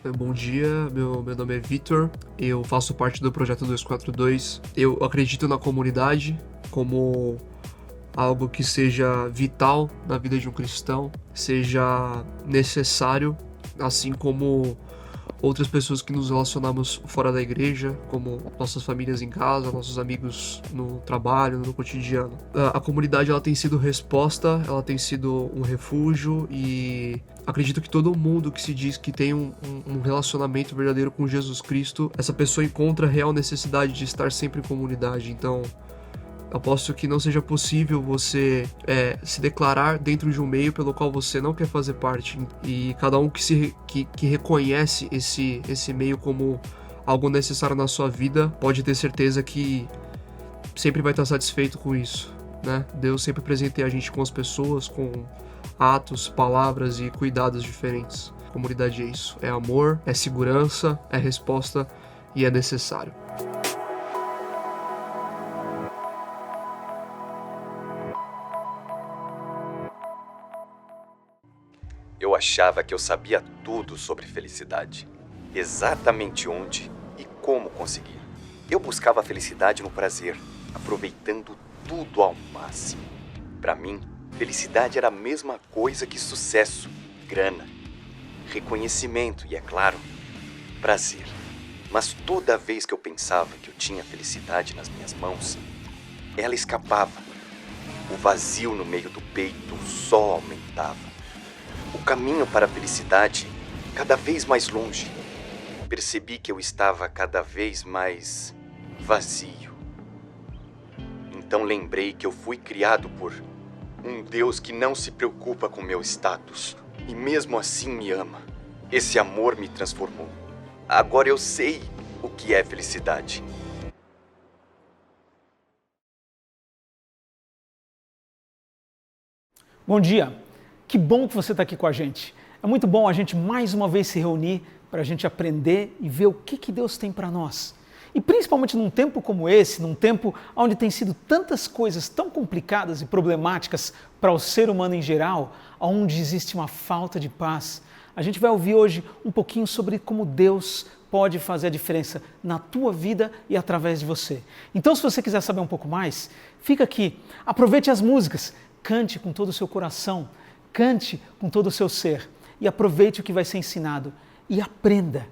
Bom dia, meu nome é Vitor, eu faço parte do Projeto 242. Eu acredito na comunidade como algo que seja vital na vida de um cristão, seja necessário, assim como outras pessoas que nos relacionamos fora da igreja, como nossas famílias em casa, nossos amigos no trabalho, no cotidiano. A comunidade ela tem sido resposta, ela tem sido um refúgio e acredito que todo mundo que se diz que tem um relacionamento verdadeiro com Jesus Cristo, essa pessoa encontra a real necessidade de estar sempre em comunidade. Então, aposto que não seja possível você se declarar dentro de um meio pelo qual você não quer fazer parte. E cada um que reconhece esse meio como algo necessário na sua vida, pode ter certeza que sempre vai estar satisfeito com isso, né? Deus sempre presenteia a gente com as pessoas, com atos, palavras e cuidados diferentes. Comunidade é isso. É amor, é segurança, é resposta e é necessário. Eu achava que eu sabia tudo sobre felicidade. Exatamente onde e como conseguir. Eu buscava a felicidade no prazer, aproveitando tudo ao máximo. Para mim, felicidade era a mesma coisa que sucesso, grana, reconhecimento e, é claro, prazer. Mas toda vez que eu pensava que eu tinha felicidade nas minhas mãos, ela escapava. O vazio no meio do peito só aumentava. O caminho para a felicidade cada vez mais longe. Percebi que eu estava cada vez mais vazio. Então lembrei que eu fui criado por um Deus que não se preocupa com meu status e mesmo assim me ama. Esse amor me transformou. Agora eu sei o que é felicidade. Bom dia, que bom que você está aqui com a gente. É muito bom a gente mais uma vez se reunir para a gente aprender e ver o que Deus tem para nós. E principalmente num tempo como esse, num tempo onde tem sido tantas coisas tão complicadas e problemáticas para o ser humano em geral, onde existe uma falta de paz, a gente vai ouvir hoje um pouquinho sobre como Deus pode fazer a diferença na tua vida e através de você. Então, se você quiser saber um pouco mais, fica aqui, aproveite as músicas, cante com todo o seu coração, cante com todo o seu ser e aproveite o que vai ser ensinado e aprenda,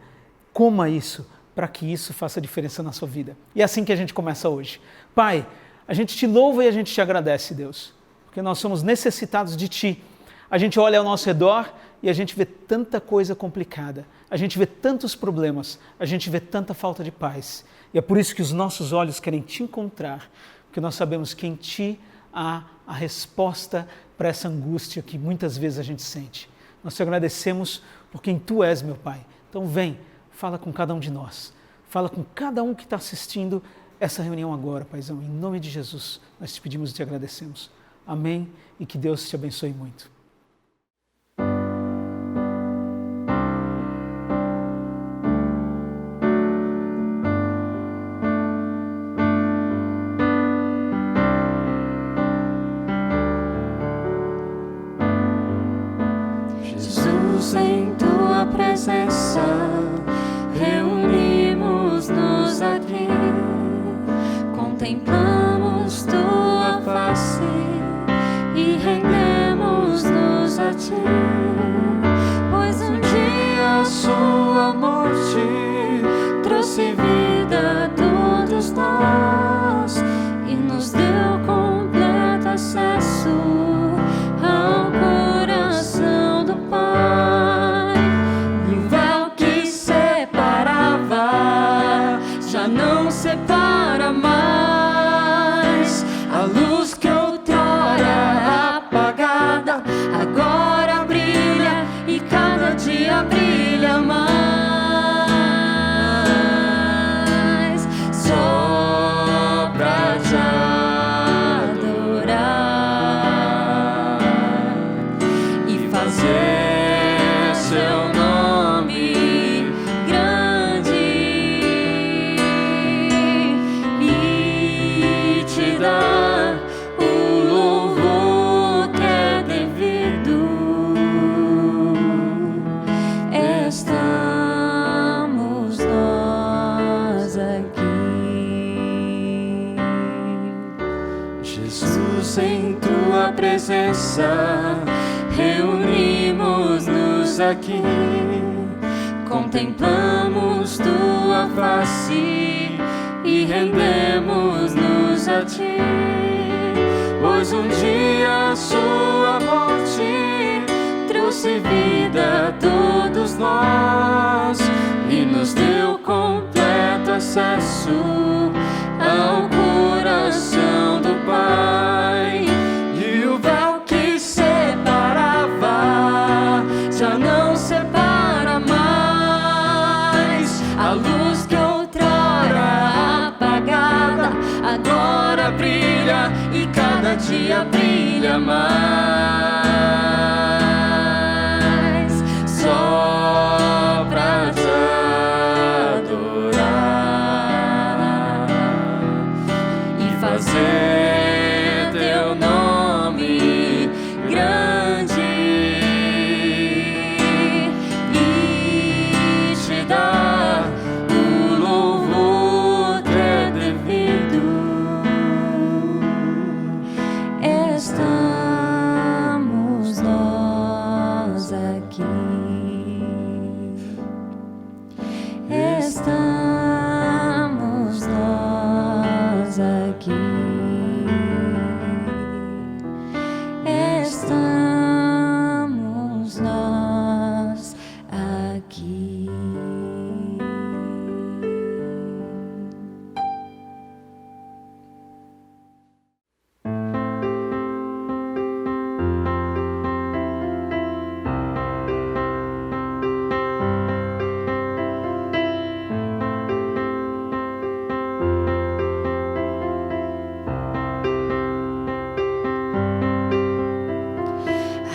coma isso, para que isso faça diferença na sua vida. E é assim que a gente começa hoje. Pai, a gente te louva e a gente te agradece, Deus, porque nós somos necessitados de Ti. A gente olha ao nosso redor e a gente vê tanta coisa complicada, a gente vê tantos problemas, a gente vê tanta falta de paz. E é por isso que os nossos olhos querem Te encontrar, porque nós sabemos que em Ti há a resposta para essa angústia que muitas vezes a gente sente. Nós te agradecemos por quem Tu és, meu Pai. Então vem, fala com cada um de nós. Fala com cada um que está assistindo essa reunião agora, Paizão. Em nome de Jesus, nós te pedimos e te agradecemos. Amém e que Deus te abençoe muito. Jesus, em tua presença, reunimos-nos aqui, contemplamos tua face e rendemos-nos a ti, pois um dia a sua morte trouxe vida a todos nós e nos deu completo acesso ao coração do Pai. E o véu que separava já não separa mais. A luz que outrora apagada agora brilha e cada dia brilha mais. Só pra te adorar e fazer seu nome grande e te dar o louvor que é devido. Esta casa, reunimos-nos aqui, contemplamos tua face e rendemos-nos a ti, pois um dia a sua morte trouxe vida a todos nós e nos deu completo acesso ao coração do Pai. E o véu que separava já não separa mais. A luz que outrora apagada agora brilha e cada dia brilha mais. Só pra te adorar e fazer teu nome grande e te dar o louvor que é devido. Estamos nós aqui. Estamos nós aqui. Estamos nós aqui.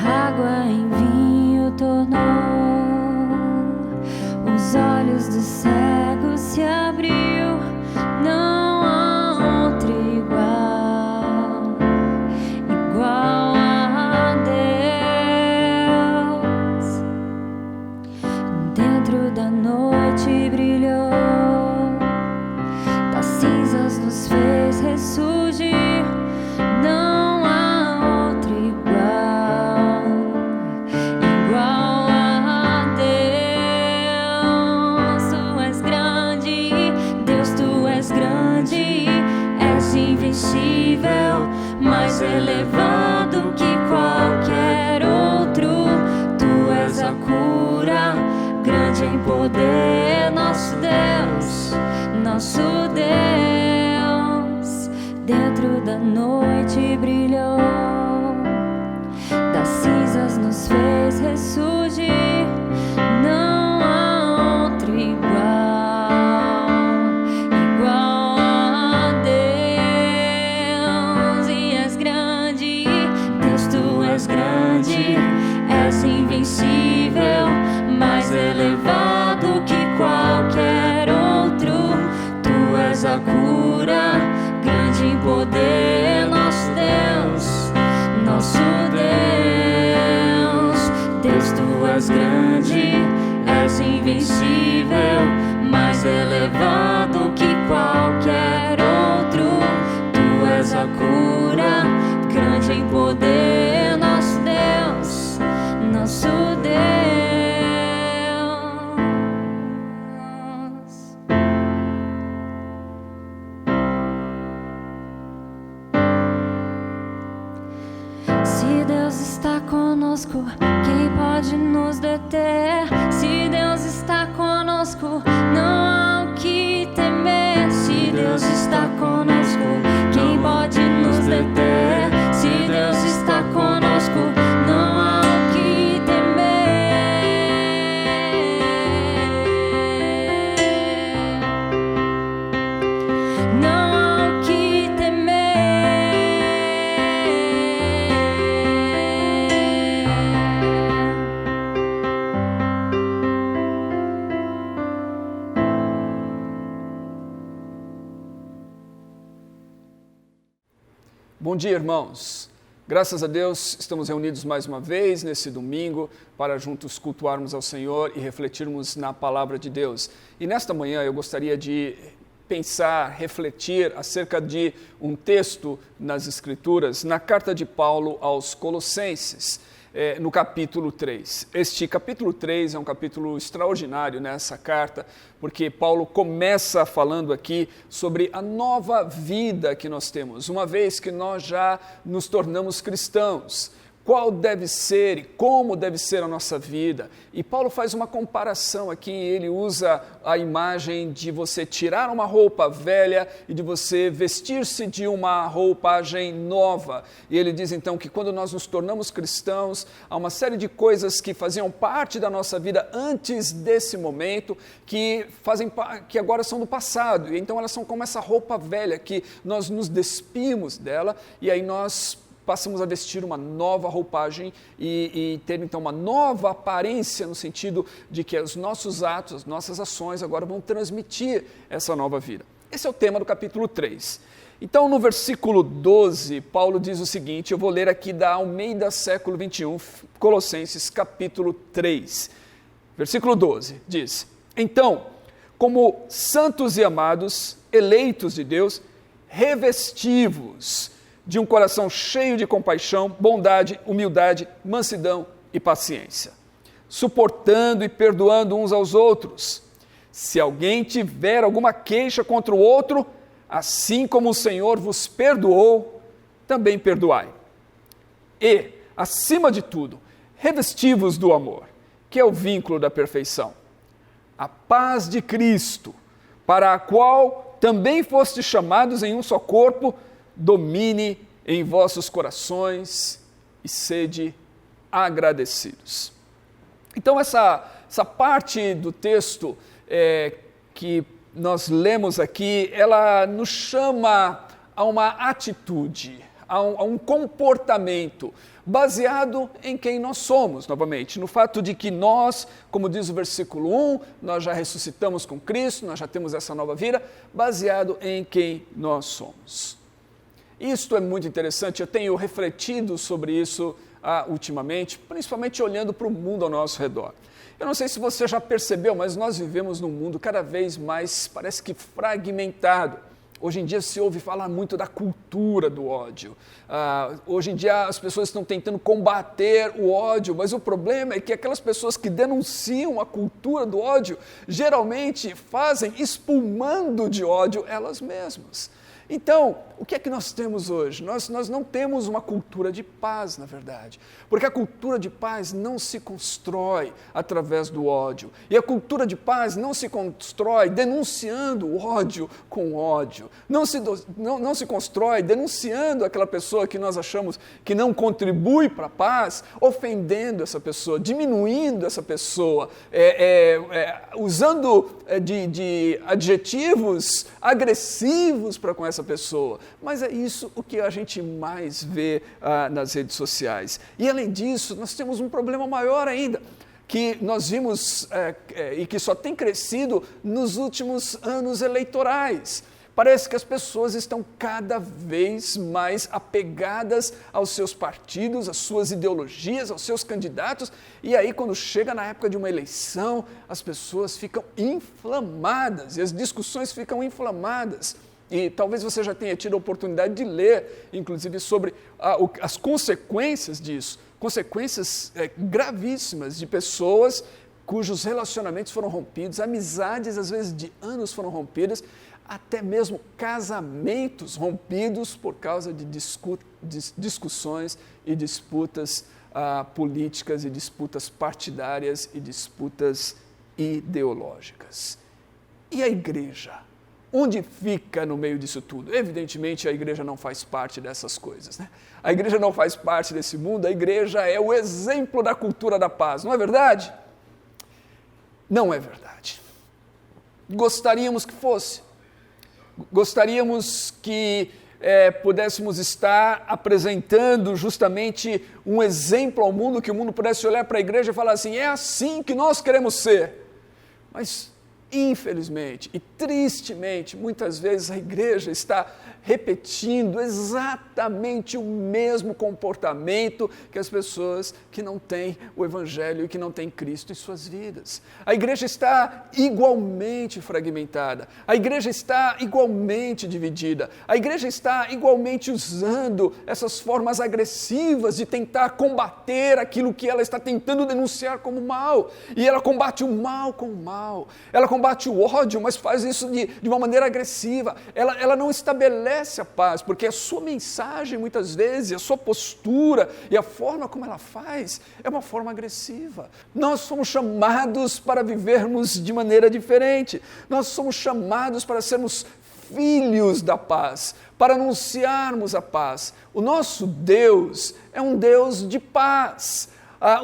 Água em vinho tornou, os olhos dos cegos se abriu. Não há outro igual, igual a Deus. Dentro da noite brilhou, das cinzas nos fez ressurgir. Não há outro igual, igual a Deus. Tu és grande, Deus, tu és grande, és invencível, mais elevado que qualquer outro. Tu és a cura, grande em poder, nosso Deus, nosso Deus. Dentro da noite brilhou, das cinzas nos fez ressurgir. Não há outro igual, igual a Deus. E és grande, Deus, tu és grande, és invencível, mais elevado que qualquer outro. Tu és a cura, grande em poder, nosso Deus, nosso Deus. Deus, tu és grande, és invencível, mais elevado que qualquer outro. Tu és a cura, grande em poder, nosso Deus, nosso Deus. Se Deus está conosco, quem pode nos deter? Se Deus está conosco, não há o que temer. Se Deus está conosco, quem pode nos deter? Se Deus está conosco, não há o que temer. Não há o que Bom dia, irmãos. Graças a Deus, estamos reunidos mais uma vez nesse domingo para juntos cultuarmos ao Senhor e refletirmos na palavra de Deus. E nesta manhã eu gostaria de pensar, refletir acerca de um texto nas Escrituras, na carta de Paulo aos Colossenses, no capítulo 3. Este capítulo 3 é um capítulo extraordinário nessa carta, porque Paulo começa falando aqui sobre a nova vida que nós temos, uma vez que nós já nos tornamos cristãos. Qual deve ser e como deve ser a nossa vida. E Paulo faz uma comparação aqui, ele usa a imagem de você tirar uma roupa velha e de você vestir-se de uma roupagem nova. E ele diz então que quando nós nos tornamos cristãos, há uma série de coisas que faziam parte da nossa vida antes desse momento, que agora são do passado. E então elas são como essa roupa velha, que nós nos despimos dela e aí nós passamos a vestir uma nova roupagem e ter então uma nova aparência no sentido de que os nossos atos, as nossas ações agora vão transmitir essa nova vida. Esse é o tema do capítulo 3. Então no versículo 12, Paulo diz o seguinte, eu vou ler aqui da Almeida século 21, Colossenses capítulo 3. Versículo 12 diz, então, como santos e amados, eleitos de Deus, revestivos de um coração cheio de compaixão, bondade, humildade, mansidão e paciência, suportando e perdoando uns aos outros. Se alguém tiver alguma queixa contra o outro, assim como o Senhor vos perdoou, também perdoai. E, acima de tudo, revesti-vos do amor, que é o vínculo da perfeição. A paz de Cristo, para a qual também fostes chamados em um só corpo, domine em vossos corações e sede agradecidos. Então essa parte do texto que nós lemos aqui, ela nos chama a uma atitude, a um comportamento baseado em quem nós somos, novamente, no fato de que nós, como diz o versículo 1, nós já ressuscitamos com Cristo, nós já temos essa nova vida, baseado em quem nós somos. Isto é muito interessante, eu tenho refletido sobre isso ultimamente, principalmente olhando para o mundo ao nosso redor. Eu não sei se você já percebeu, mas nós vivemos num mundo cada vez mais, parece que fragmentado. Hoje em dia se ouve falar muito da cultura do ódio. Hoje em dia as pessoas estão tentando combater o ódio, mas o problema é que aquelas pessoas que denunciam a cultura do ódio, geralmente fazem espumando de ódio elas mesmas. Então, o que é que nós temos hoje? Nós não temos uma cultura de paz, na verdade, porque a cultura de paz não se constrói através do ódio, e a cultura de paz não se constrói denunciando o ódio com ódio, não se constrói denunciando aquela pessoa que nós achamos que não contribui para a paz, ofendendo essa pessoa, diminuindo essa pessoa, usando de adjetivos agressivos para com essa pessoa, mas é isso o que a gente mais vê nas redes sociais. E além disso, nós temos um problema maior ainda, que nós vimos e que só tem crescido nos últimos anos eleitorais. Parece que as pessoas estão cada vez mais apegadas aos seus partidos, às suas ideologias, aos seus candidatos, e aí quando chega na época de uma eleição, as pessoas ficam inflamadas, e as discussões ficam inflamadas. E talvez você já tenha tido a oportunidade de ler, inclusive, sobre as consequências disso, consequências gravíssimas de pessoas cujos relacionamentos foram rompidos, amizades, às vezes, de anos foram rompidas, até mesmo casamentos rompidos por causa de discussões e disputas políticas e disputas partidárias e disputas ideológicas. E a igreja? Onde fica no meio disso tudo? Evidentemente, a igreja não faz parte dessas coisas, né? A igreja não faz parte desse mundo, a igreja é o exemplo da cultura da paz, não é verdade? Não é verdade. Gostaríamos que fosse. Gostaríamos que pudéssemos estar apresentando justamente um exemplo ao mundo, que o mundo pudesse olhar para a igreja e falar assim, é assim que nós queremos ser. Mas infelizmente e tristemente, muitas vezes a igreja está repetindo exatamente o mesmo comportamento que as pessoas que não têm o Evangelho e que não têm Cristo em suas vidas. A igreja está igualmente fragmentada, a igreja está igualmente dividida, a igreja está igualmente usando essas formas agressivas de tentar combater aquilo que ela está tentando denunciar como mal. E ela combate o mal com o mal, ela combate o ódio, mas faz isso de uma maneira agressiva. Ela não estabelece a paz, porque a sua mensagem, muitas vezes, a sua postura e a forma como ela faz é uma forma agressiva. Nós somos chamados para vivermos de maneira diferente. Nós somos chamados para sermos filhos da paz, para anunciarmos a paz. O nosso Deus é um Deus de paz.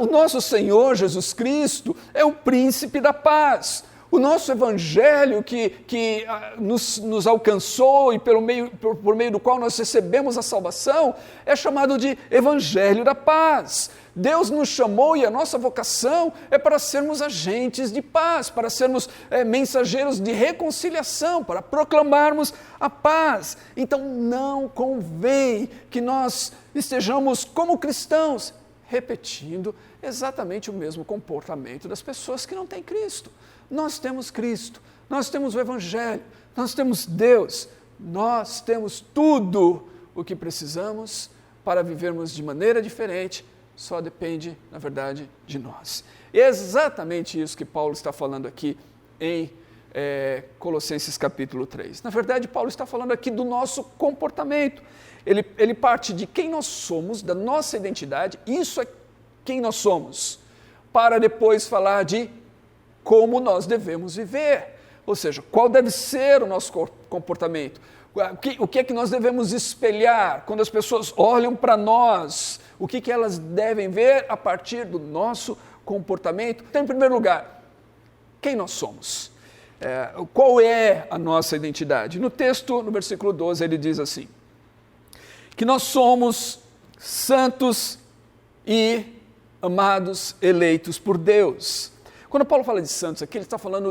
O nosso Senhor Jesus Cristo é o príncipe da paz. O nosso Evangelho que nos alcançou e por meio do qual nós recebemos a salvação é chamado de Evangelho da paz. Deus nos chamou e a nossa vocação é para sermos agentes de paz, para sermos mensageiros de reconciliação, para proclamarmos a paz. Então não convém que nós estejamos como cristãos repetindo exatamente o mesmo comportamento das pessoas que não têm Cristo. Nós temos Cristo, nós temos o Evangelho, nós temos Deus, nós temos tudo o que precisamos para vivermos de maneira diferente, só depende, na verdade, de nós. E é exatamente isso que Paulo está falando aqui em Colossenses capítulo 3. Na verdade, Paulo está falando aqui do nosso comportamento. Ele parte de quem nós somos, da nossa identidade, isso é quem nós somos, para depois falar de como nós devemos viver, ou seja, qual deve ser o nosso comportamento, o que é que nós devemos espelhar quando as pessoas olham para nós, o que elas devem ver a partir do nosso comportamento. Então, em primeiro lugar, quem nós somos? Qual é a nossa identidade? No texto, no versículo 12, ele diz assim, que nós somos santos e amados, eleitos por Deus. Quando Paulo fala de santos aqui, ele está falando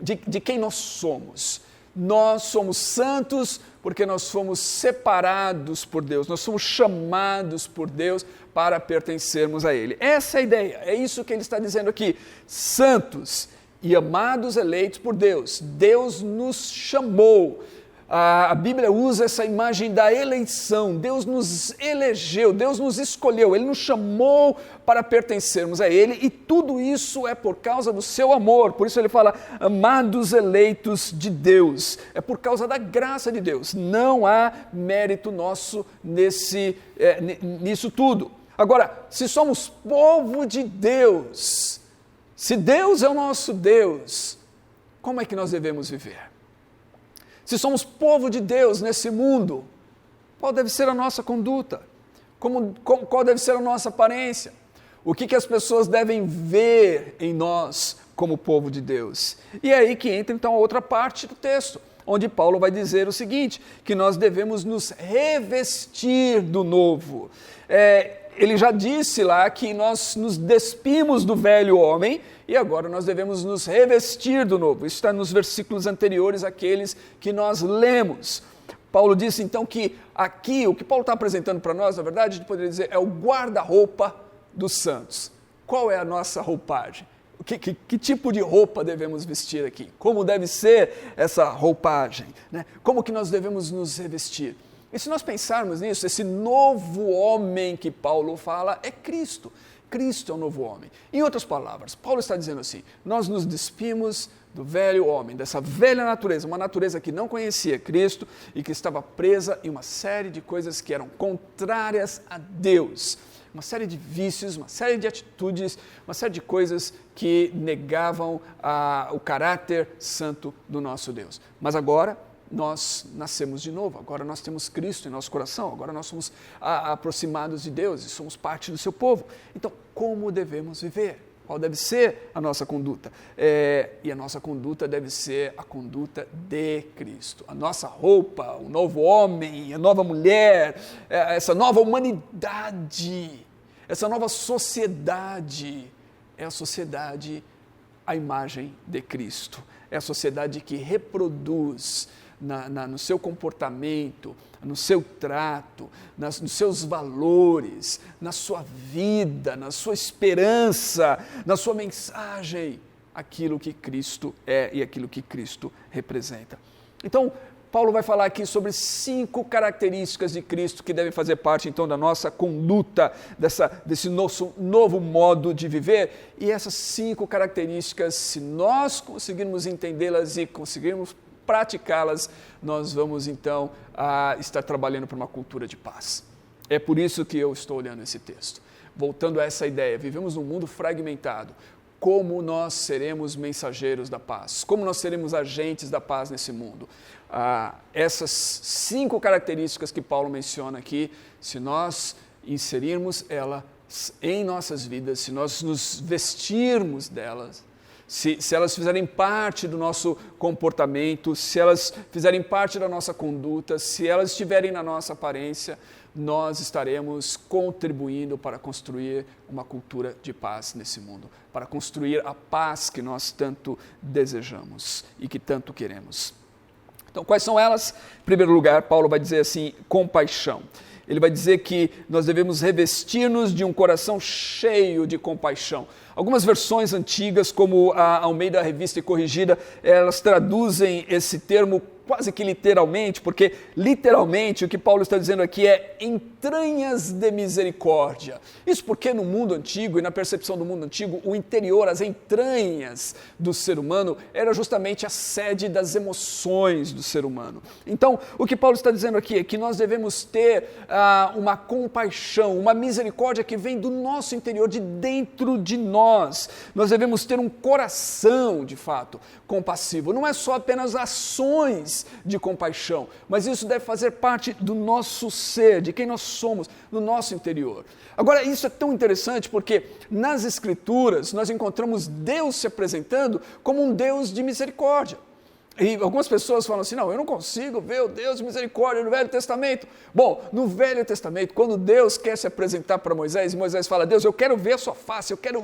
de quem nós somos. Nós somos santos porque nós fomos separados por Deus, nós somos chamados por Deus para pertencermos a Ele. Essa é a ideia, é isso que ele está dizendo aqui. Santos e amados, eleitos por Deus. Deus nos chamou. A Bíblia usa essa imagem da eleição. Deus nos elegeu, Deus nos escolheu, Ele nos chamou para pertencermos a Ele e tudo isso é por causa do seu amor. Por isso ele fala, amados eleitos de Deus. É por causa da graça de Deus. Não há mérito nosso nisso tudo. Agora, se somos povo de Deus, se Deus é o nosso Deus, como é que nós devemos viver? Se somos povo de Deus nesse mundo, qual deve ser a nossa conduta? Qual deve ser a nossa aparência? O que as pessoas devem ver em nós como povo de Deus? E é aí que entra então a outra parte do texto, onde Paulo vai dizer o seguinte, que nós devemos nos revestir do novo. Ele já disse lá que nós nos despimos do velho homem e agora nós devemos nos revestir do novo. Isso está nos versículos anteriores àqueles que nós lemos. Paulo disse então que aqui, o que Paulo está apresentando para nós, na verdade, a gente poderia dizer, é o guarda-roupa dos santos. Qual é a nossa roupagem? Que tipo de roupa devemos vestir aqui? Como deve ser essa roupagem? Né? Como que nós devemos nos revestir? E se nós pensarmos nisso, esse novo homem que Paulo fala é Cristo. Cristo é o novo homem. Em outras palavras, Paulo está dizendo assim, nós nos despimos do velho homem, dessa velha natureza, uma natureza que não conhecia Cristo e que estava presa em uma série de coisas que eram contrárias a Deus. Uma série de vícios, uma série de atitudes, uma série de coisas que negavam o caráter santo do nosso Deus. Mas agora nós nascemos de novo, agora nós temos Cristo em nosso coração, agora nós somos aproximados de Deus e somos parte do seu povo. Então, como devemos viver? Qual deve ser a nossa conduta? E a nossa conduta deve ser a conduta de Cristo. A nossa roupa, o novo homem, a nova mulher, essa nova humanidade, essa nova sociedade, é a sociedade a imagem de Cristo. É a sociedade que reproduz no seu comportamento, no seu trato, nos seus valores, na sua vida, na sua esperança, na sua mensagem, aquilo que Cristo é e aquilo que Cristo representa. Então, Paulo vai falar aqui sobre 5 características de Cristo que devem fazer parte, então, da nossa conduta, desse nosso novo modo de viver. E essas 5 características, se nós conseguirmos entendê-las e conseguirmos praticá-las, nós vamos, então, estar trabalhando para uma cultura de paz. É por isso que eu estou olhando esse texto. Voltando a essa ideia, vivemos num mundo fragmentado. Como nós seremos mensageiros da paz? Como nós seremos agentes da paz nesse mundo? Essas 5 características que Paulo menciona aqui, se nós inserirmos elas em nossas vidas, se nós nos vestirmos delas, se elas fizerem parte do nosso comportamento, se elas fizerem parte da nossa conduta, se elas estiverem na nossa aparência, nós estaremos contribuindo para construir uma cultura de paz nesse mundo, para construir a paz que nós tanto desejamos e que tanto queremos. Então, quais são elas? Em primeiro lugar, Paulo vai dizer assim, compaixão. Ele vai dizer que nós devemos revestir-nos de um coração cheio de compaixão. Algumas versões antigas, como a Almeida Revista e Corrigida, elas traduzem esse termo quase que literalmente, porque literalmente o que Paulo está dizendo aqui é entranhas de misericórdia. Isso porque no mundo antigo e na percepção do mundo antigo, o interior, as entranhas do ser humano era justamente a sede das emoções do ser humano. Então, o que Paulo está dizendo aqui é que nós devemos ter uma compaixão, uma misericórdia que vem do nosso interior, de dentro de nós. Nós devemos ter um coração, de fato, compassivo. Não é só apenas ações de compaixão, mas isso deve fazer parte do nosso ser, de quem nós somos, no nosso interior. Agora, isso é tão interessante porque nas Escrituras nós encontramos Deus se apresentando como um Deus de misericórdia. E algumas pessoas falam assim, não, eu não consigo ver o Deus de misericórdia no Velho Testamento. Bom, no Velho Testamento, quando Deus quer se apresentar para Moisés, e Moisés fala, Deus, eu quero ver a sua face, eu quero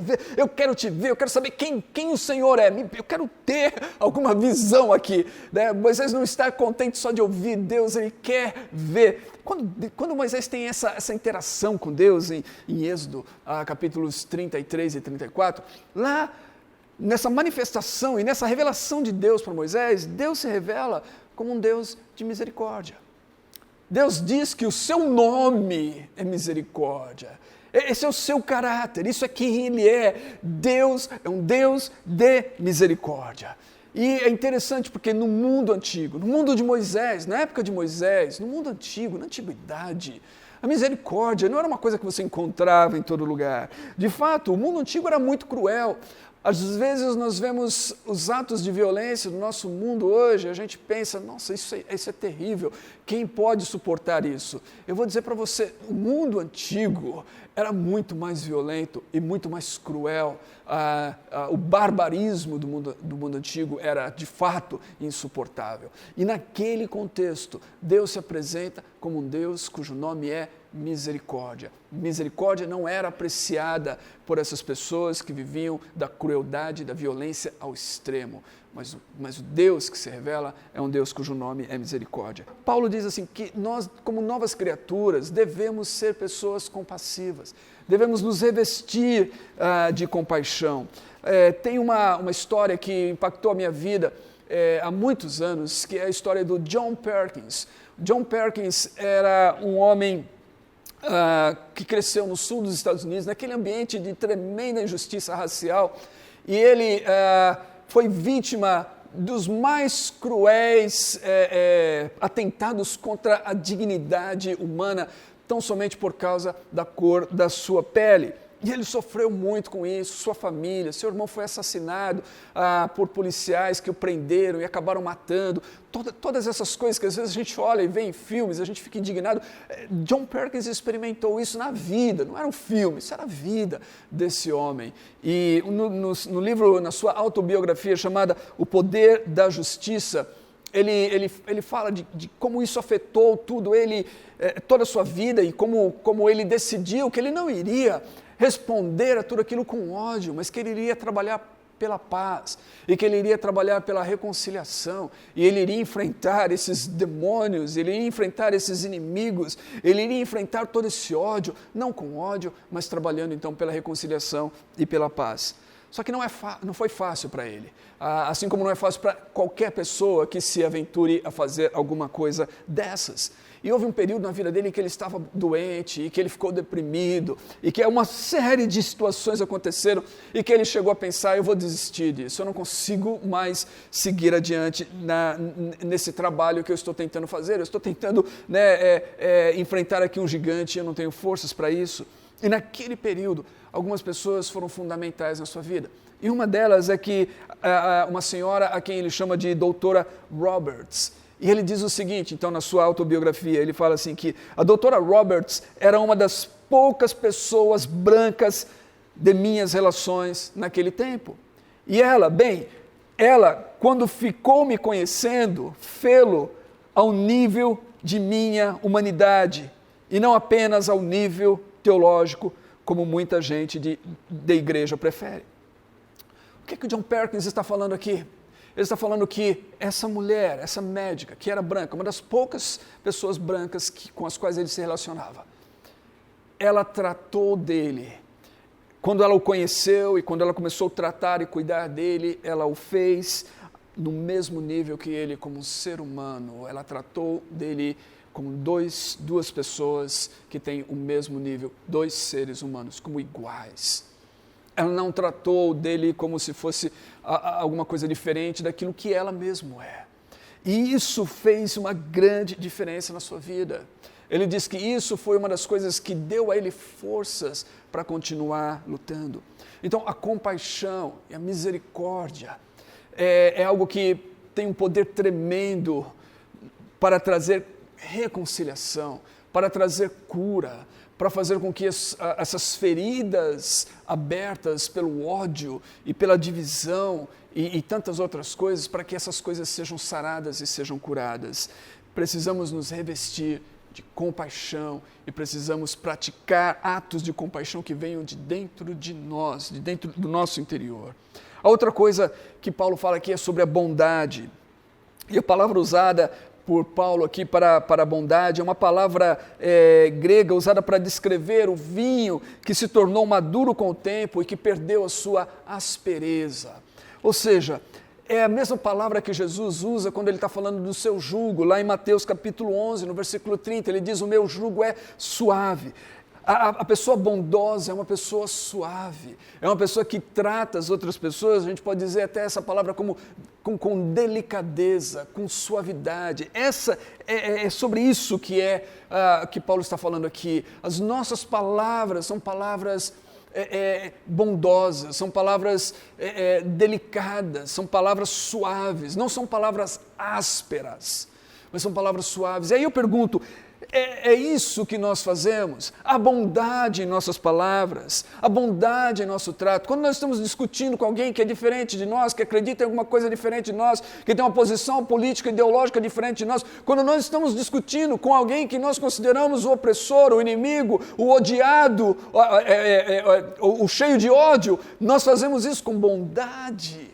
te ver, eu quero saber quem o Senhor é, eu quero ter alguma visão aqui. Né? Moisés não está contente só de ouvir Deus, ele quer ver. Quando Moisés tem essa interação com Deus em Êxodo, capítulos 33 e 34, lá, nessa manifestação e nessa revelação de Deus para Moisés, Deus se revela como um Deus de misericórdia. Deus diz que o seu nome é misericórdia. Esse é o seu caráter, isso é quem Ele é. Deus é um Deus de misericórdia. E é interessante porque no mundo antigo, no mundo de Moisés, na época de Moisés, no mundo antigo, na antiguidade, a misericórdia não era uma coisa que você encontrava em todo lugar. De fato, o mundo antigo era muito cruel. Às vezes nós vemos os atos de violência do nosso mundo hoje, a gente pensa, nossa, isso é terrível, quem pode suportar isso? Eu vou dizer para você, o mundo antigo era muito mais violento e muito mais cruel. O barbarismo do mundo antigo era, de fato, insuportável. E naquele contexto, Deus se apresenta como um Deus cujo nome é misericórdia. Misericórdia não era apreciada por essas pessoas que viviam da crueldade, da violência ao extremo, mas o Deus que se revela é um Deus cujo nome é misericórdia. Paulo diz assim que nós, como novas criaturas, devemos ser pessoas compassivas, devemos nos revestir de compaixão. Tem uma história que impactou a minha vida há muitos anos, que é a história do John Perkins. John Perkins era um homem que cresceu no sul dos Estados Unidos, naquele ambiente de tremenda injustiça racial, e ele foi vítima dos mais cruéis atentados contra a dignidade humana, tão somente por causa da cor da sua pele. E ele sofreu muito com isso, sua família, seu irmão foi assassinado por policiais que o prenderam e acabaram matando. Todas essas coisas que às vezes a gente olha e vê em filmes, a gente fica indignado. John Perkins experimentou isso na vida, não era um filme, isso era a vida desse homem. E no livro, na sua autobiografia chamada O Poder da Justiça, ele fala de como isso afetou toda a sua vida e como ele decidiu que ele não iria responder a tudo aquilo com ódio, mas que ele iria trabalhar pela paz, e que ele iria trabalhar pela reconciliação, e ele iria enfrentar esses demônios, ele iria enfrentar esses inimigos, ele iria enfrentar todo esse ódio, não com ódio, mas trabalhando então pela reconciliação e pela paz. Só que não foi fácil para ele, assim como não é fácil para qualquer pessoa que se aventure a fazer alguma coisa dessas. E houve um período na vida dele em que ele estava doente, e que ele ficou deprimido, e que uma série de situações aconteceram, e que ele chegou a pensar, eu vou desistir disso, eu não consigo mais seguir adiante nesse trabalho que eu estou tentando fazer, eu estou tentando enfrentar aqui um gigante, eu não tenho forças para isso. E naquele período, algumas pessoas foram fundamentais na sua vida. E uma delas é que uma senhora a quem ele chama de doutora Roberts. E ele diz o seguinte, então, na sua autobiografia, ele fala assim que a doutora Roberts era uma das poucas pessoas brancas de minhas relações naquele tempo. E ela, quando ficou me conhecendo, fê-lo ao nível de minha humanidade, e não apenas ao nível teológico, como muita gente da igreja prefere. O que o John Perkins está falando aqui? Ele está falando que essa mulher, essa médica, que era branca, uma das poucas pessoas brancas com as quais ele se relacionava, ela tratou dele. Quando ela o conheceu e quando ela começou a tratar e cuidar dele, ela o fez no mesmo nível que ele, como um ser humano. Ela tratou dele como duas pessoas que têm o mesmo nível, dois seres humanos, como iguais. Ela não tratou dele como se fosse alguma coisa diferente daquilo que ela mesma é. E isso fez uma grande diferença na sua vida. Ele diz que isso foi uma das coisas que deu a ele forças para continuar lutando. Então, a compaixão e a misericórdia é algo que tem um poder tremendo para trazer reconciliação, para trazer cura, para fazer com que essas feridas abertas pelo ódio e pela divisão e tantas outras coisas, para que essas coisas sejam saradas e sejam curadas. Precisamos nos revestir de compaixão e precisamos praticar atos de compaixão que venham de dentro de nós, de dentro do nosso interior. A outra coisa que Paulo fala aqui é sobre a bondade. E a palavra usada por Paulo aqui para a bondade é uma palavra grega usada para descrever o vinho que se tornou maduro com o tempo e que perdeu a sua aspereza. Ou seja, é a mesma palavra que Jesus usa quando ele está falando do seu jugo, lá em Mateus capítulo 11, no versículo 30, ele diz, o meu jugo é suave. A pessoa bondosa é uma pessoa suave, é uma pessoa que trata as outras pessoas, a gente pode dizer até essa palavra como com delicadeza, com suavidade. É sobre isso que Paulo está falando aqui. As nossas palavras são palavras bondosas, são palavras delicadas, são palavras suaves, não são palavras ásperas, mas são palavras suaves. E aí eu pergunto, é isso que nós fazemos? A bondade em nossas palavras, a bondade em nosso trato. Quando nós estamos discutindo com alguém que é diferente de nós, que acredita em alguma coisa diferente de nós, que tem uma posição política, ideológica diferente de nós, quando nós estamos discutindo com alguém que nós consideramos o opressor, o inimigo, o odiado, o cheio de ódio, nós fazemos isso com bondade.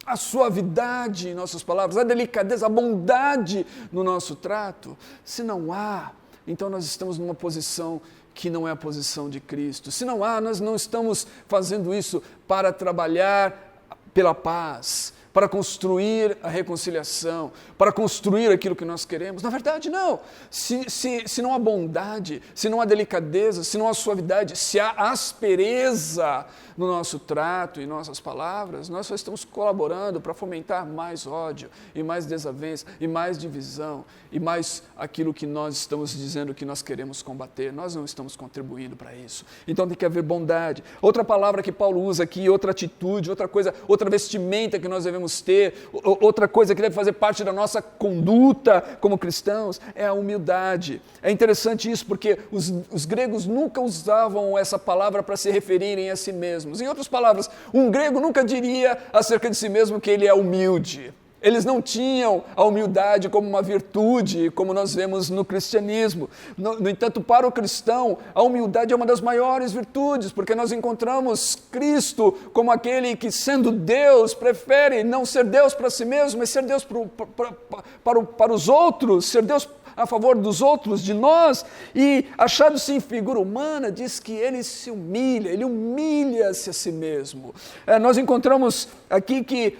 A suavidade em nossas palavras, a delicadeza, a bondade no nosso trato. Se não há, então nós estamos numa posição que não é a posição de Cristo. Se não há, nós não estamos fazendo isso para trabalhar pela paz, para construir a reconciliação, para construir aquilo que nós queremos. Na verdade, não. Se não há bondade, se não há delicadeza, se não há suavidade, se há aspereza no nosso trato e nossas palavras, nós só estamos colaborando para fomentar mais ódio e mais desavença e mais divisão e mais aquilo que nós estamos dizendo que nós queremos combater. Nós não estamos contribuindo para isso. Então tem que haver bondade. Outra palavra que Paulo usa aqui, outra atitude, outra coisa, outra vestimenta que nós devemos ter, outra coisa que deve fazer parte da nossa conduta como cristãos é a humildade. É interessante isso porque os gregos nunca usavam essa palavra para se referirem a si mesmos. Em outras palavras, um grego nunca diria acerca de si mesmo que ele é humilde. Eles não tinham a humildade como uma virtude, como nós vemos no cristianismo. No entanto, para o cristão, a humildade é uma das maiores virtudes, porque nós encontramos Cristo como aquele que, sendo Deus, prefere não ser Deus para si mesmo, mas ser Deus para os outros, ser Deus a favor dos outros, de nós, e achado-se em figura humana, diz que ele se humilha, ele humilha-se a si mesmo. Nós encontramos aqui que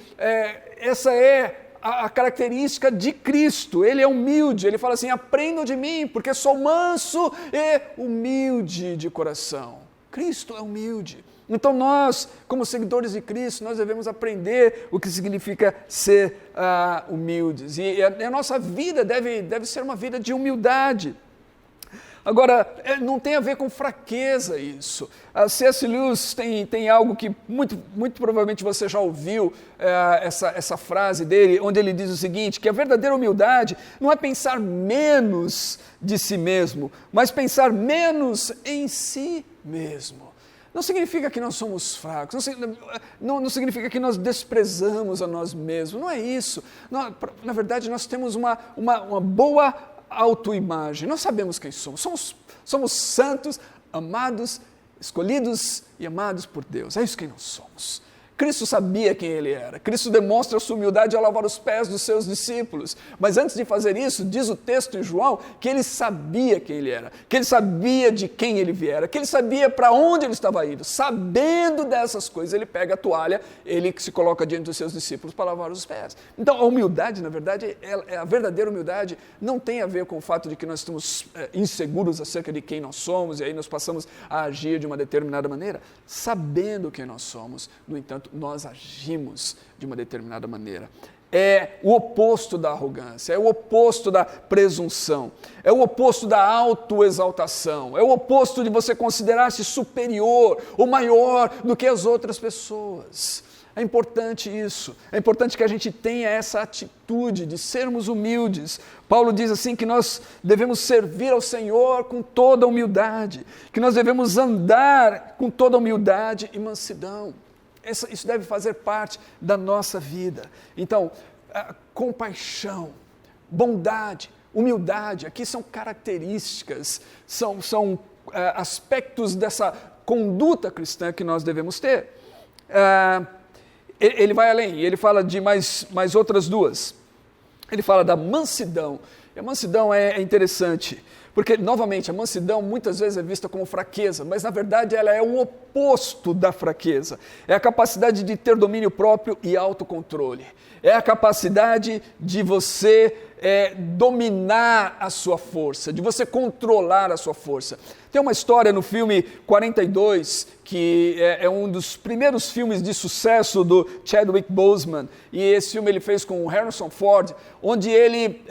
essa é a característica de Cristo, ele é humilde, ele fala assim, aprendam de mim, porque sou manso e humilde de coração. Cristo é humilde. Então nós, como seguidores de Cristo, nós devemos aprender o que significa ser humildes. E a nossa vida deve ser uma vida de humildade. Agora, não tem a ver com fraqueza isso. A C.S. Lewis tem algo que muito provavelmente você já ouviu, essa frase dele, onde ele diz o seguinte, que a verdadeira humildade não é pensar menos de si mesmo, mas pensar menos em si mesmo. Não significa que nós somos fracos, não significa que nós desprezamos a nós mesmos, não é isso. Na verdade, nós temos uma boa autoimagem, nós sabemos quem somos santos, amados, escolhidos e amados por Deus, é isso que nós somos. Cristo sabia quem ele era, Cristo demonstra a sua humildade ao lavar os pés dos seus discípulos, mas antes de fazer isso, diz o texto em João, que ele sabia quem ele era, que ele sabia de quem ele viera, que ele sabia para onde ele estava indo. Sabendo dessas coisas, ele pega a toalha, ele se coloca diante dos seus discípulos para lavar os pés. Então a humildade, na verdade, a verdadeira humildade não tem a ver com o fato de que nós estamos inseguros acerca de quem nós somos, e aí nós passamos a agir de uma determinada maneira, sabendo quem nós somos, no entanto, nós agimos de uma determinada maneira. É o oposto da arrogância, é o oposto da presunção, é o oposto da autoexaltação, é o oposto de você considerar-se superior ou maior do que as outras pessoas. É importante isso, é importante que a gente tenha essa atitude de sermos humildes. Paulo diz assim que nós devemos servir ao Senhor com toda a humildade, que nós devemos andar com toda a humildade e mansidão. Isso deve fazer parte da nossa vida. Então, compaixão, bondade, humildade, aqui são características, são aspectos dessa conduta cristã que nós devemos ter. Ele vai além, ele fala de mais outras duas. Ele fala da mansidão. E a mansidão é interessante, porque, novamente, a mansidão muitas vezes é vista como fraqueza, mas, na verdade, ela é o oposto da fraqueza. É a capacidade de ter domínio próprio e autocontrole. É a capacidade de você dominar a sua força, de você controlar a sua força. Tem uma história no filme 42, que é um dos primeiros filmes de sucesso do Chadwick Boseman, e esse filme ele fez com o Harrison Ford, onde ele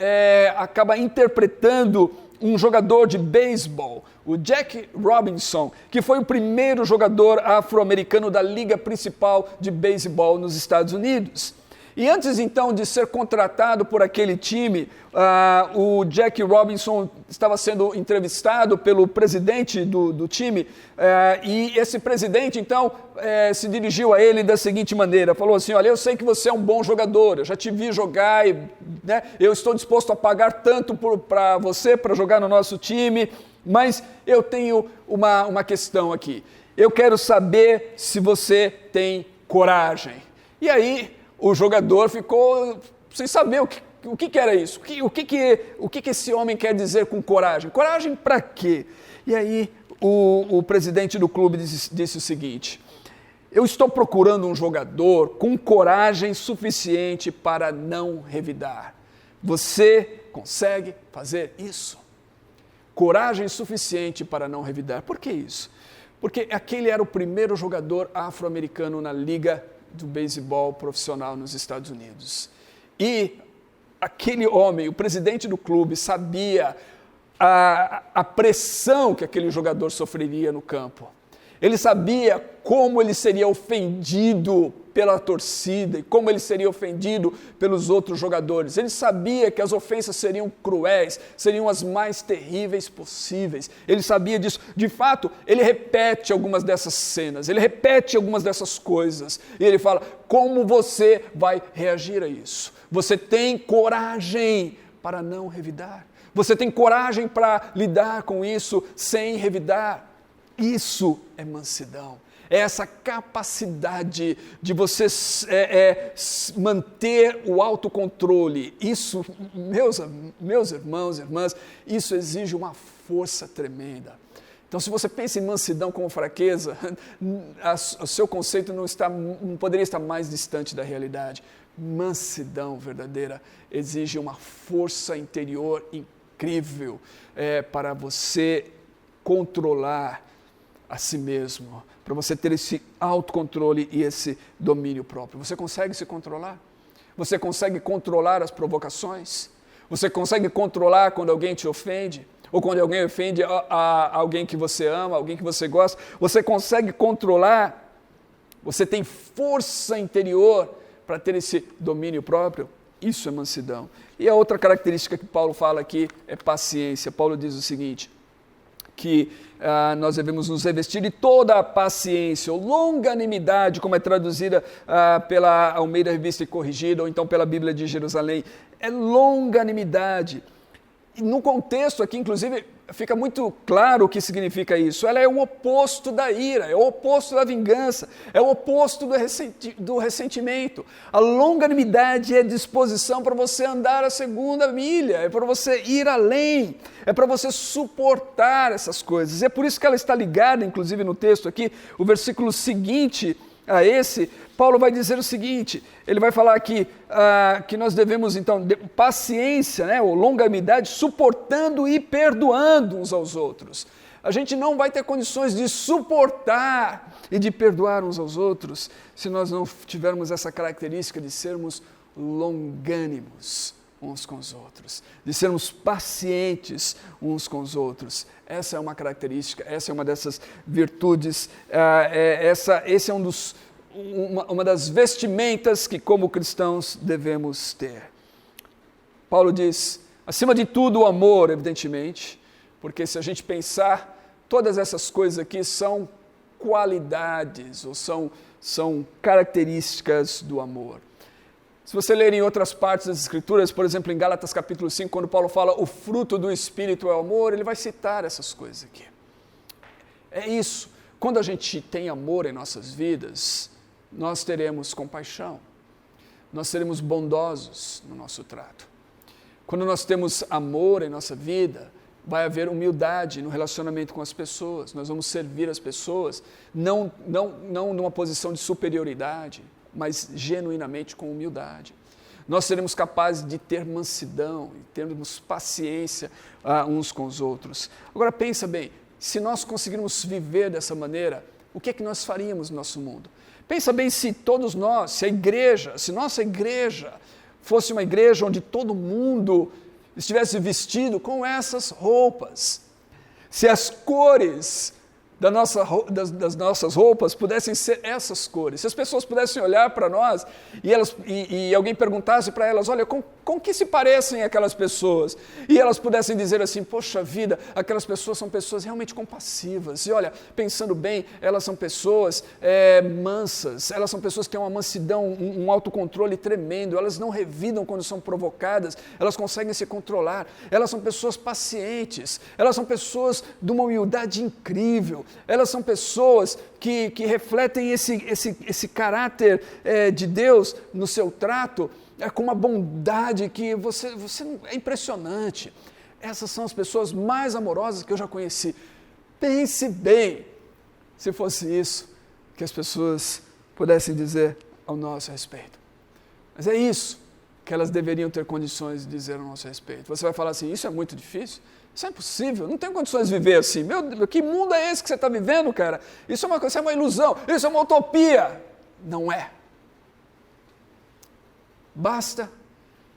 acaba interpretando um jogador de beisebol, o Jack Robinson, que foi o primeiro jogador afro-americano da liga principal de beisebol nos Estados Unidos. E antes então de ser contratado por aquele time, o Jack Robinson estava sendo entrevistado pelo presidente do time, e esse presidente então se dirigiu a ele da seguinte maneira, falou assim, olha, eu sei que você é um bom jogador, eu já te vi jogar, eu estou disposto a pagar tanto para você, para jogar no nosso time, mas eu tenho uma questão aqui, eu quero saber se você tem coragem. E aí o jogador ficou sem saber o que era isso, o que esse homem quer dizer com coragem. Coragem para quê? E aí o presidente do clube disse o seguinte, eu estou procurando um jogador com coragem suficiente para não revidar. Você consegue fazer isso? Coragem suficiente para não revidar. Por que isso? Porque aquele era o primeiro jogador afro-americano na liga do beisebol profissional nos Estados Unidos. E aquele homem, o presidente do clube, sabia a pressão que aquele jogador sofreria no campo. Ele sabia como ele seria ofendido pela torcida e como ele seria ofendido pelos outros jogadores. Ele sabia que as ofensas seriam cruéis, seriam as mais terríveis possíveis. Ele sabia disso. De fato, ele repete algumas dessas cenas, ele repete algumas dessas coisas. E ele fala, como você vai reagir a isso? Você tem coragem para não revidar? Você tem coragem para lidar com isso sem revidar? Isso é mansidão. É essa capacidade de você manter o autocontrole. Isso, meus irmãos e irmãs, isso exige uma força tremenda. Então, se você pensa em mansidão como fraqueza, o seu conceito não poderia estar mais distante da realidade. Mansidão verdadeira exige uma força interior incrível para você controlar a si mesmo, para você ter esse autocontrole e esse domínio próprio. Você consegue se controlar? Você consegue controlar as provocações? Você consegue controlar quando alguém te ofende? Ou quando alguém ofende alguém que você ama, alguém que você gosta? Você consegue controlar? Você tem força interior para ter esse domínio próprio? Isso é mansidão. E a outra característica que Paulo fala aqui é paciência. Paulo diz o seguinte, que nós devemos nos revestir de toda a paciência, ou longanimidade, como é traduzida pela Almeida Revista e Corrigida, ou então pela Bíblia de Jerusalém. É longanimidade. E no contexto aqui, inclusive, fica muito claro o que significa isso. Ela é o oposto da ira, é o oposto da vingança, é o oposto do ressentimento. A longanimidade é disposição para você andar a segunda milha, é para você ir além, é para você suportar essas coisas. E é por isso que ela está ligada, inclusive no texto aqui, o versículo seguinte a esse, Paulo vai dizer o seguinte, ele vai falar aqui que nós devemos, então, paciência, né, ou longanimidade, suportando e perdoando uns aos outros. A gente não vai ter condições de suportar e de perdoar uns aos outros se nós não tivermos essa característica de sermos longânimos uns com os outros, de sermos pacientes uns com os outros. Essa é uma característica, essa é uma dessas virtudes, esse é uma das vestimentas que como cristãos devemos ter. Paulo diz, acima de tudo o amor, evidentemente, porque se a gente pensar, todas essas coisas aqui são qualidades, ou são características do amor. Se você ler em outras partes das Escrituras, por exemplo, em Gálatas capítulo 5, quando Paulo fala o fruto do Espírito é o amor, ele vai citar essas coisas aqui. É isso. Quando a gente tem amor em nossas vidas, nós teremos compaixão, nós seremos bondosos no nosso trato. Quando nós temos amor em nossa vida, vai haver humildade no relacionamento com as pessoas, nós vamos servir as pessoas, não numa posição de superioridade, mas genuinamente com humildade. Nós seremos capazes de ter mansidão e termos paciência uns com os outros. Agora pensa bem, se nós conseguirmos viver dessa maneira, o que é que nós faríamos no nosso mundo? Pensa bem se todos nós, se nossa igreja fosse uma igreja onde todo mundo estivesse vestido com essas roupas, se as cores das nossas roupas pudessem ser essas cores, se as pessoas pudessem olhar para nós e alguém perguntasse para elas, olha, com que se parecem aquelas pessoas? E elas pudessem dizer assim, poxa vida, aquelas pessoas são pessoas realmente compassivas, e olha, pensando bem, elas são pessoas mansas, elas são pessoas que têm uma mansidão, um autocontrole tremendo, elas não revidam quando são provocadas, elas conseguem se controlar, elas são pessoas pacientes, elas são pessoas de uma humildade incrível, elas são pessoas que refletem esse caráter de Deus no seu trato, com uma bondade que você é impressionante. Essas são as pessoas mais amorosas que eu já conheci. Pense bem, se fosse isso que as pessoas pudessem dizer ao nosso respeito. Mas é isso que elas deveriam ter condições de dizer ao nosso respeito. Você vai falar assim, isso é muito difícil? Isso é impossível, não tenho condições de viver assim. Meu Deus, que mundo é esse que você está vivendo, cara? Isso é uma ilusão, isso é uma utopia. Não é. Basta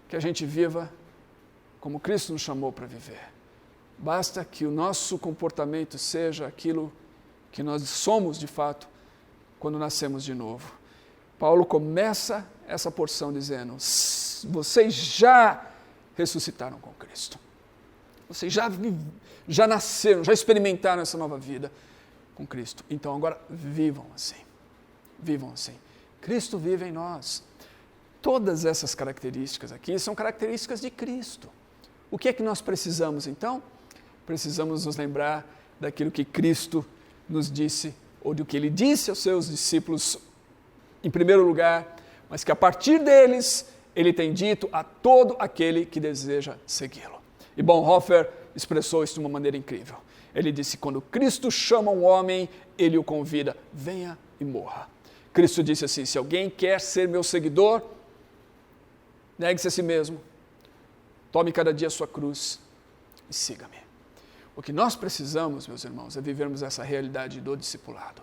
que a gente viva como Cristo nos chamou para viver. Basta que o nosso comportamento seja aquilo que nós somos de fato quando nascemos de novo. Paulo começa essa porção dizendo: vocês já ressuscitaram com Cristo. Vocês já nasceram, já experimentaram essa nova vida com Cristo. Então agora vivam assim. Vivam assim. Cristo vive em nós. Todas essas características aqui são características de Cristo. O que é que nós precisamos então? Precisamos nos lembrar daquilo que Cristo nos disse, ou do que Ele disse aos seus discípulos em primeiro lugar, mas que a partir deles Ele tem dito a todo aquele que deseja segui-lo. E Bonhoeffer expressou isso de uma maneira incrível. Ele disse: quando Cristo chama um homem, Ele o convida, venha e morra. Cristo disse assim: se alguém quer ser meu seguidor, negue-se a si mesmo, tome cada dia a sua cruz e siga-me. O que nós precisamos, meus irmãos, é vivermos essa realidade do discipulado.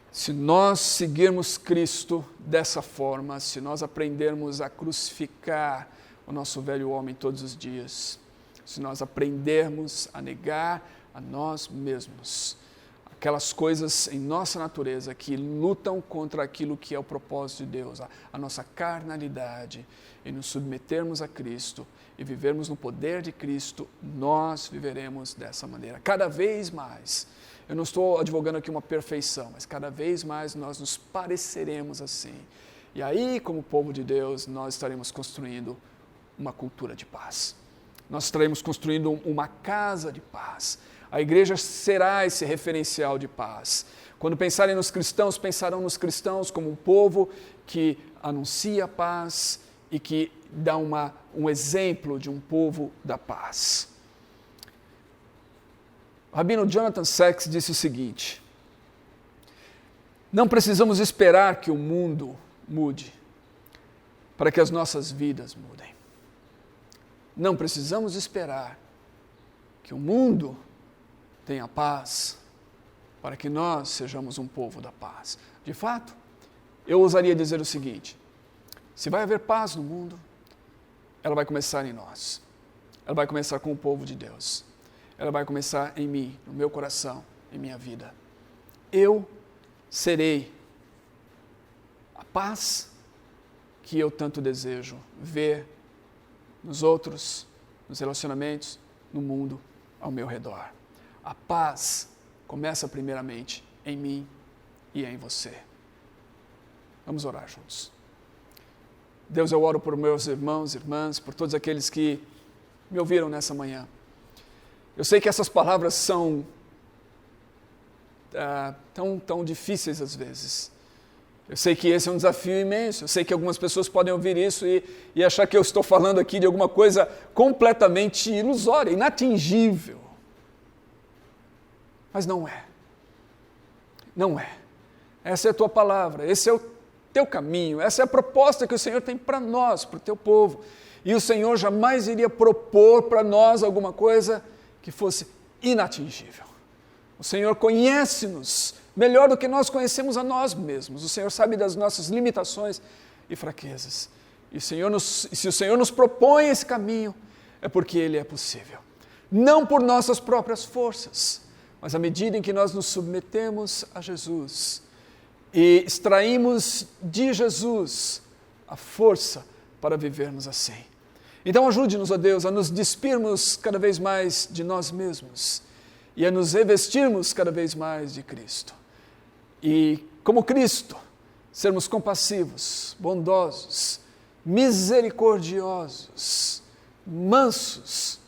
Se nós seguirmos Cristo dessa forma, se nós aprendermos a crucificar o nosso velho homem todos os dias, se nós aprendermos a negar a nós mesmos, aquelas coisas em nossa natureza que lutam contra aquilo que é o propósito de Deus, a nossa carnalidade, e nos submetermos a Cristo e vivermos no poder de Cristo, nós viveremos dessa maneira. Cada vez mais, eu não estou advogando aqui uma perfeição, mas cada vez mais nós nos pareceremos assim. E aí, como povo de Deus, nós estaremos construindo uma cultura de paz. Nós estaremos construindo uma casa de paz. A igreja será esse referencial de paz. Quando pensarem nos cristãos, pensarão nos cristãos como um povo que anuncia a paz e que dá um exemplo de um povo da paz. O rabino Jonathan Sacks disse o seguinte: não precisamos esperar que o mundo mude para que as nossas vidas mudem. Não precisamos esperar que o mundo tenha paz para que nós sejamos um povo da paz. De fato, eu ousaria dizer o seguinte: se vai haver paz no mundo, ela vai começar em nós. Ela vai começar com o povo de Deus. Ela vai começar em mim, no meu coração, em minha vida. Eu serei a paz que eu tanto desejo ver nos outros, nos relacionamentos, no mundo ao meu redor. A paz começa primeiramente em mim e em você. Vamos orar juntos. Deus, eu oro por meus irmãos e irmãs, por todos aqueles que me ouviram nessa manhã. Eu sei que essas palavras são tão difíceis às vezes. Eu sei que esse é um desafio imenso. Eu sei que algumas pessoas podem ouvir isso e achar que eu estou falando aqui de alguma coisa completamente ilusória, inatingível. Mas não é. Não é. Essa é a tua palavra, esse é o teu caminho, essa é a proposta que o Senhor tem para nós, para o teu povo. E o Senhor jamais iria propor para nós alguma coisa que fosse inatingível. O Senhor conhece-nos melhor do que nós conhecemos a nós mesmos. O Senhor sabe das nossas limitações e fraquezas. E se o Senhor nos propõe esse caminho, é porque ele é possível. Não por nossas próprias forças, mas à medida em que nós nos submetemos a Jesus e extraímos de Jesus a força para vivermos assim. Então ajude-nos, ó Deus, a nos despirmos cada vez mais de nós mesmos e a nos revestirmos cada vez mais de Cristo. E, como Cristo, sermos compassivos, bondosos, misericordiosos, mansos,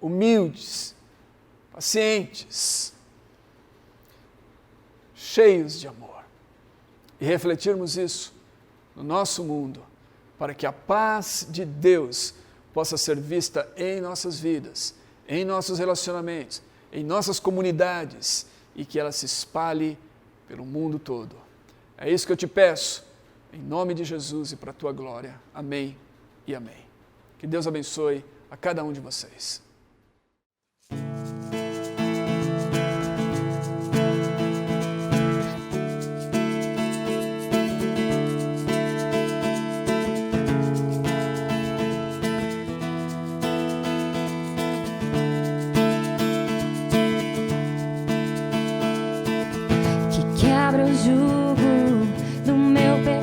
humildes, pacientes, cheios de amor. E refletirmos isso no nosso mundo, para que a paz de Deus possa ser vista em nossas vidas, em nossos relacionamentos, em nossas comunidades, e que ela se espalhe pelo mundo todo. É isso que eu te peço, em nome de Jesus e para a tua glória. Amém e amém. Que Deus abençoe a cada um de vocês. Quebra o jugo do meu pecado.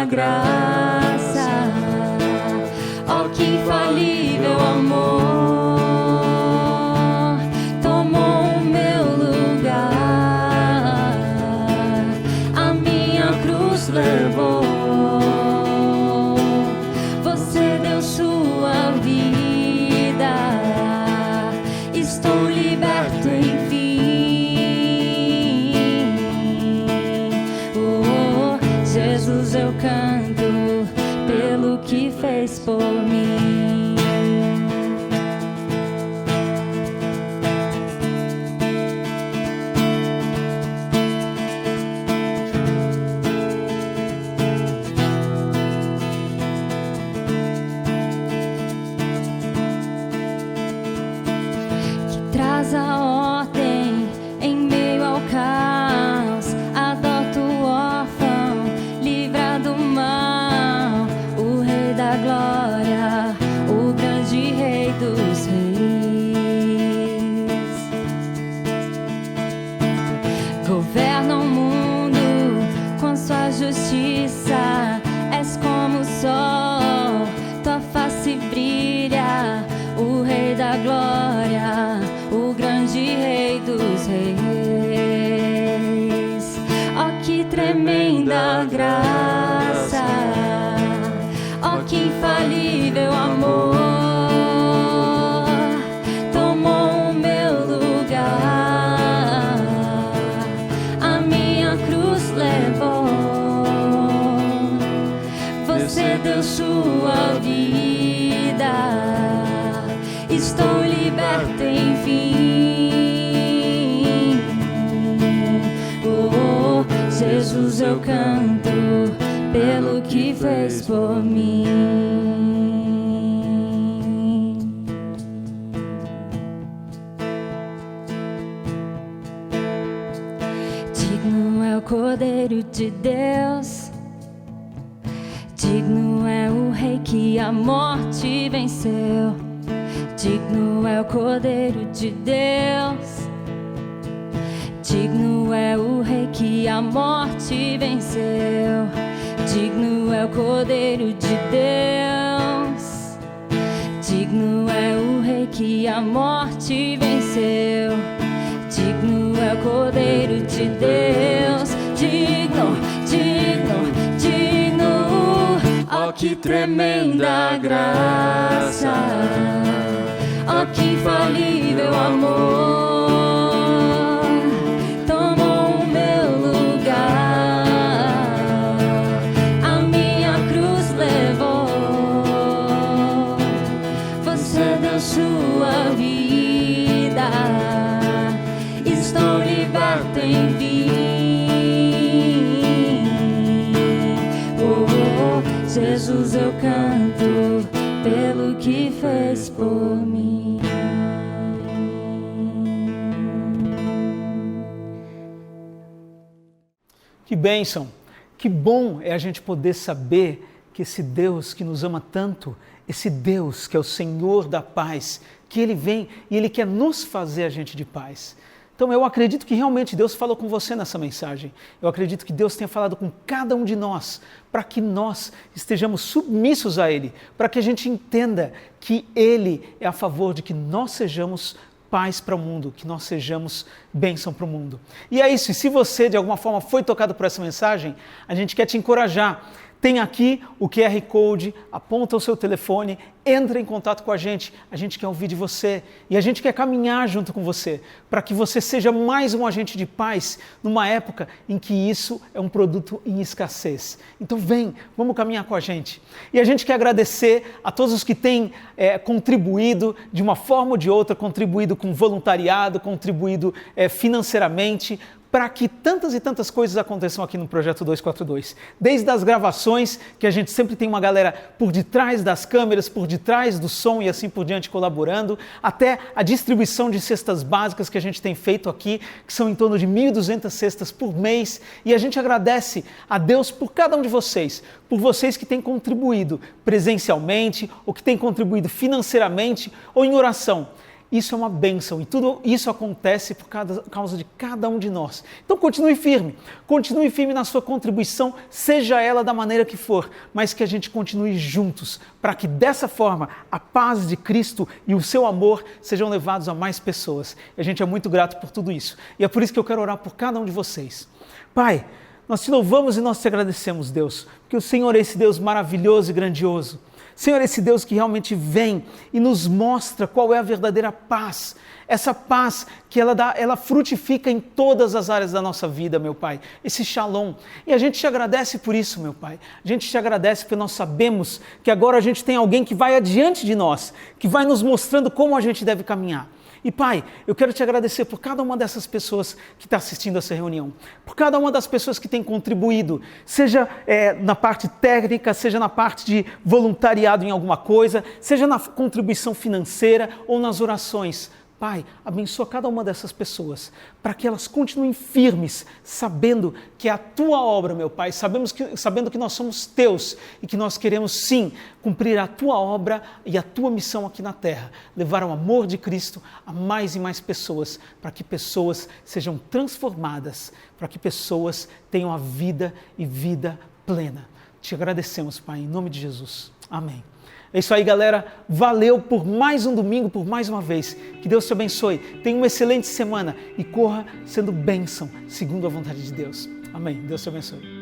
tremenda graça, ó que infalível amor, tomou o meu lugar, a minha cruz levou. Você deu sua vida, estou liberto enfim. Jesus, eu canto pelo que fez por mim. Que traz a ordem em meio ao caos, adota o órfão, livra do mal, o Rei da Glória, o grande Rei dos Reis. Governa o mundo com sua justiça, és como o sol, tua face brilha, o Rei da Glória, o grande Rei dos Reis. Ó que tremenda graça, ó que infalível amor, tomou o meu lugar, a minha cruz levou. Você deu sua vida, estou liberto enfim. Oh, Jesus, eu canto pelo que fez por mim. Digno é o Cordeiro de Deus, digno é o Rei que a morte venceu. Digno é o Cordeiro de Deus, digno é o Rei que a morte venceu. Digno é o Cordeiro de Deus, digno é o Rei que a morte venceu. Digno é o Cordeiro de Deus, digno, digno, digno. Ó que tremenda graça, ó que infalível amor, tomou o meu lugar, a minha cruz levou. Você deu sua vida, estou liberto enfim. Oh, Jesus, eu canto pelo que fez por mim. Que bênção, que bom é a gente poder saber que esse Deus que nos ama tanto, esse Deus que é o Senhor da paz, que Ele vem e Ele quer nos fazer agente de paz. Então eu acredito que realmente Deus falou com você nessa mensagem. Eu acredito que Deus tenha falado com cada um de nós, para que nós estejamos submissos a Ele, para que a gente entenda que Ele é a favor de que nós sejamos paz para o mundo, que nós sejamos bênção para o mundo. E é isso, e se você de alguma forma foi tocado por essa mensagem, a gente quer te encorajar. Tem aqui o QR Code, aponta o seu telefone, entra em contato com a gente quer ouvir de você e a gente quer caminhar junto com você, para que você seja mais um agente de paz numa época em que isso é um produto em escassez. Então vem, vamos caminhar com a gente. E a gente quer agradecer a todos os que têm contribuído de uma forma ou de outra, contribuído com voluntariado, contribuído financeiramente, para que tantas e tantas coisas aconteçam aqui no Projeto 242. Desde as gravações, que a gente sempre tem uma galera por detrás das câmeras, por detrás do som e assim por diante colaborando, até a distribuição de cestas básicas que a gente tem feito aqui, que são em torno de 1.200 cestas por mês. E a gente agradece a Deus por cada um de vocês, por vocês que têm contribuído presencialmente, ou que têm contribuído financeiramente ou em oração. Isso é uma bênção e tudo isso acontece por causa de cada um de nós. Então continue firme na sua contribuição, seja ela da maneira que for, mas que a gente continue juntos, para que dessa forma a paz de Cristo e o seu amor sejam levados a mais pessoas. E a gente é muito grato por tudo isso. E é por isso que eu quero orar por cada um de vocês. Pai, nós te louvamos e nós te agradecemos, Deus, porque o Senhor é esse Deus maravilhoso e grandioso. Senhor, esse Deus que realmente vem e nos mostra qual é a verdadeira paz. Essa paz que ela frutifica em todas as áreas da nossa vida, meu Pai. Esse shalom. E a gente te agradece por isso, meu Pai. A gente te agradece porque nós sabemos que agora a gente tem alguém que vai adiante de nós, que vai nos mostrando como a gente deve caminhar. E Pai, eu quero te agradecer por cada uma dessas pessoas que está assistindo essa reunião, por cada uma das pessoas que tem contribuído, seja na parte técnica, seja na parte de voluntariado em alguma coisa, seja na contribuição financeira ou nas orações. Pai, abençoa cada uma dessas pessoas, para que elas continuem firmes, sabendo que é a Tua obra, meu Pai, sabendo que nós somos Teus e que nós queremos sim cumprir a Tua obra e a Tua missão aqui na terra, levar o amor de Cristo a mais e mais pessoas, para que pessoas sejam transformadas, para que pessoas tenham a vida e vida plena. Te agradecemos, Pai, em nome de Jesus. Amém. É isso aí, galera. Valeu por mais um domingo, por mais uma vez. Que Deus te abençoe. Tenha uma excelente semana e corra sendo bênção, segundo a vontade de Deus. Amém. Deus te abençoe.